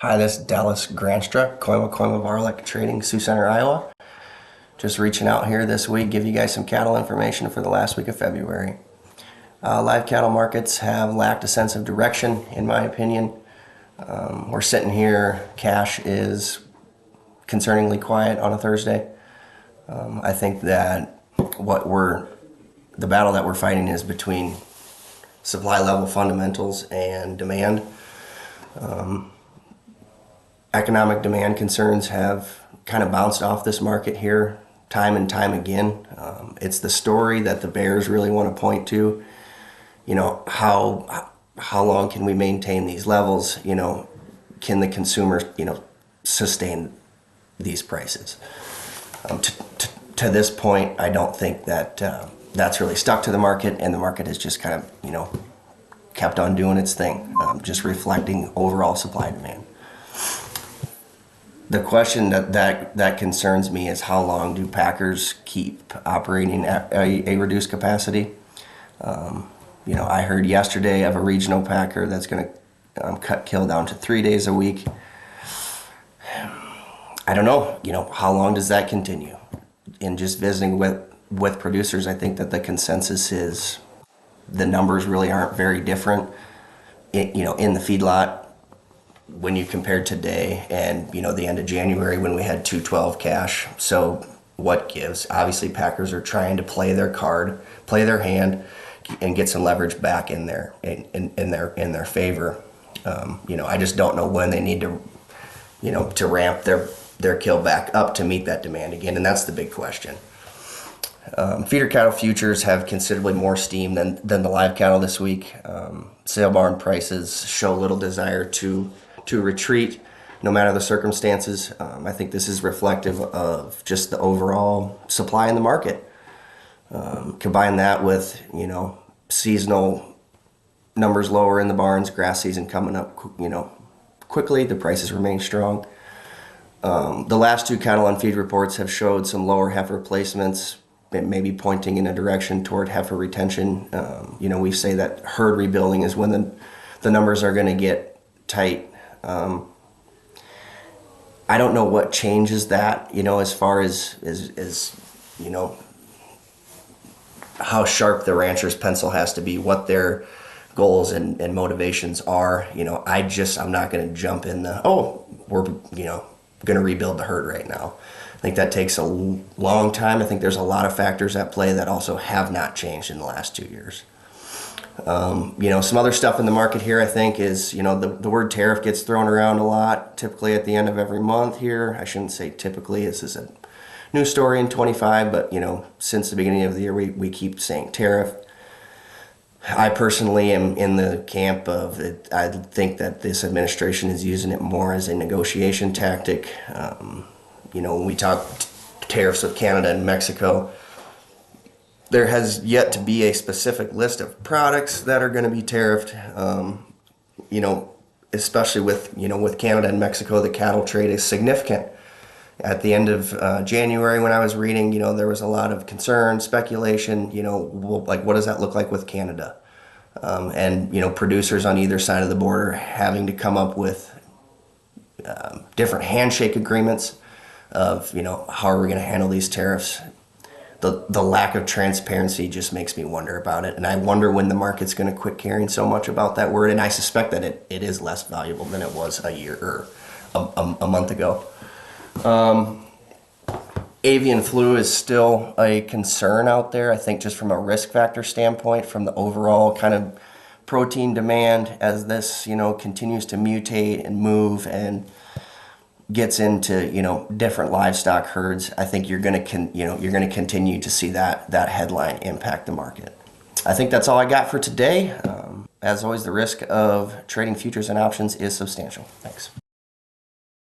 Hi, this is Dallas Granstra, Koima Varilek Trading, Sioux Center, Iowa. Just reaching out here this week, give you guys some cattle information for the last week of February. Live cattle markets have lacked a sense of direction, in my opinion. We're sitting here, cash is concerningly quiet on a Thursday. I think that the battle that we're fighting is between supply level fundamentals and demand. Economic demand concerns have kind of bounced off this market here time and time again. It's the story that the bears really want to point to. You know, how long can we maintain these levels? You know, can the consumer, sustain these prices? To this point, I don't think that that's really stuck to the market, and the market has just kind of, kept on doing its thing, just reflecting overall supply and demand. The question that concerns me is how long do packers keep operating at a reduced capacity? I heard yesterday of a regional packer that's going to cut kill down to 3 days a week. I don't know, how long does that continue? In just visiting with producers, I think that the consensus is the numbers really aren't very different, in the feedlot. When you compare today and the end of January when we had 212 cash. So what gives? Obviously packers are trying to play their card, play their hand, and get some leverage back in their favor. I just don't know when they need to to ramp their kill back up to meet that demand again, and that's the big question. Feeder cattle futures have considerably more steam than the live cattle this week. Sale barn prices show little desire to retreat no matter the circumstances. I think this is reflective of just the overall supply in the market. Combine that with, seasonal numbers lower in the barns, grass season coming up, quickly, the prices remain strong. The last two cattle on feed reports have showed some lower heifer placements, maybe pointing in a direction toward heifer retention. We say that herd rebuilding is when the numbers are going to get tight. I don't know what changes that, as far as how sharp the rancher's pencil has to be, what their goals and motivations are. I'm not going to jump in we're going to rebuild the herd right now. I think that takes a long time. I think there's a lot of factors at play that also have not changed in the last 2 years. Some other stuff in the market here, I think, is, the word tariff gets thrown around a lot, typically at the end of every month here. I shouldn't say typically, this is a new story in 25, but, since the beginning of the year, we keep saying tariff. I personally am in the camp of it. I think that this administration is using it more as a negotiation tactic. When we talk tariffs with Canada and Mexico, there has yet to be a specific list of products that are going to be tariffed. Especially with Canada and Mexico, the cattle trade is significant. At the end of January, when I was reading, there was a lot of concern, speculation. What does that look like with Canada? And producers on either side of the border having to come up with different handshake agreements of how are we going to handle these tariffs. The lack of transparency just makes me wonder about it, and I wonder when the market's going to quit caring so much about that word, and I suspect that it is less valuable than it was a year or a month ago. Avian flu is still a concern out there, I think, just from a risk factor standpoint, from the overall kind of protein demand as this continues to mutate and move and gets into different livestock herds. I think you're going to continue to see that headline impact the market. I think that's all I got for today. As always, the risk of trading futures and options is substantial. Thanks.